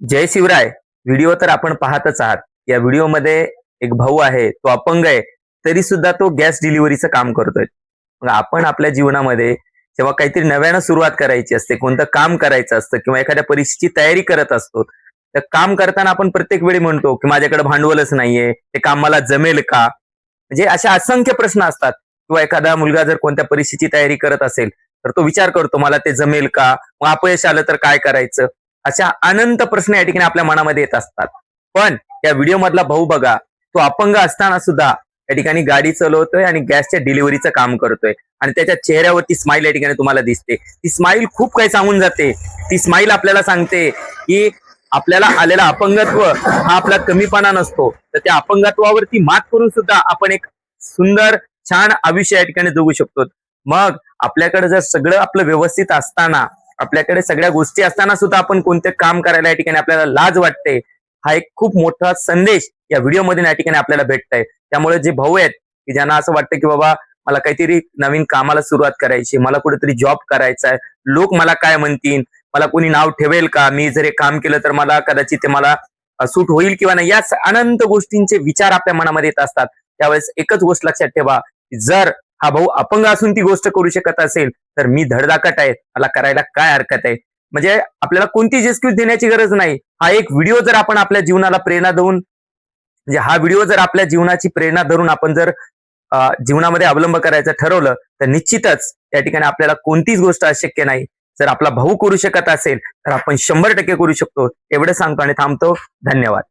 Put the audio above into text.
जय Shivray. Video तर आपण पाहतच आहात. या व्हिडिओमध्ये एक भाऊ आहे, तो अपंग आहे, तरी सुद्धा तो गॅस डिलिव्हरीचं काम करतोय. मग आपण आपल्या जीवनामध्ये जेव्हा काहीतरी नव्यानं सुरुवात करायची असते, कोणतं काम करायचं असतं किंवा एखाद्या परीक्षेची तयारी करत असतो, तर काम करताना आपण प्रत्येक वेळी म्हणतो की माझ्याकडे भांडवलच नाहीये, ते काम मला जमेल का? म्हणजे असे असंख्य प्रश्न असतात. किंवा एखादा मुलगा जर कोणत्या परीक्षेची तयारी करत असेल, तर तो विचार करतो मला ते जमेल का? मग अपयश आलं तर काय करायचं? अशा अनंत प्रश्न या ठिकाणी आपल्या मनामध्ये येत असतात. पण या व्हिडिओ मधला भाऊ बघा, तो अपंग असताना सुद्धा या ठिकाणी गाडी चालवतोय आणि गॅसच्या डिलिव्हरीचं काम करतोय आणि त्याच्या चेहऱ्यावरती स्माईल या ठिकाणी तुम्हाला दिसते. ती स्माईल खूप काही सांगून जाते. ती स्माईल आपल्याला सांगते की आपल्याला आलेला अपंगत्व हा आपला कमीपणा नसतो, तर त्या अपंगत्वावरती मात करून सुद्धा आपण एक सुंदर छान आयुष्य या ठिकाणी जगू शकतो. मग आपल्याकडे जर सगळं आपलं व्यवस्थित असताना, आपल्याकडे सगळ्या गोष्टी असताना सुद्धा आपण कोणते काम करायला या ठिकाणी आपल्याला लाज वाटते, हा एक खूप मोठा संदेश या व्हिडिओमध्ये या ठिकाणी आपल्याला भेटतंय. त्यामुळे जे भाऊ आहेत की ज्यांना असं वाटतं की बाबा मला काहीतरी नवीन कामाला सुरुवात करायची, मला कुठेतरी जॉब करायचा आहे, लोक मला काय म्हणतील, मला कोणी नाव ठेवेल का, मी जर हे काम केलं तर मला कदाचित ते मला सूट होईल किंवा नाही, या अनंत गोष्टींचे विचार आपल्या मनामध्ये येत असतात. त्यावेळेस एकच गोष्ट लक्षात ठेवा, जर हा भाऊ अपंग असून ती गोष्ट करू शकत असेल, तर मी धडधाकट आहे, मला करायला काय हरकत आहे? म्हणजे आपल्याला कोणतीच एक्सक्यूज देण्याची गरज नाही. हा एक व्हिडिओ जर आपण आपल्या जीवनाला प्रेरणा देऊन, म्हणजे हा व्हिडिओ जर आपल्या जीवनाची प्रेरणा धरून आपण जर जीवनामध्ये अवलंब करायचं ठरवलं, तर निश्चितच या ठिकाणी आपल्याला कोणतीच गोष्ट अशक्य नाही. जर आपला भाऊ करू शकत असेल, तर आपण 100% करू शकतो. एवढं सांगतो आणि थांबतो. धन्यवाद.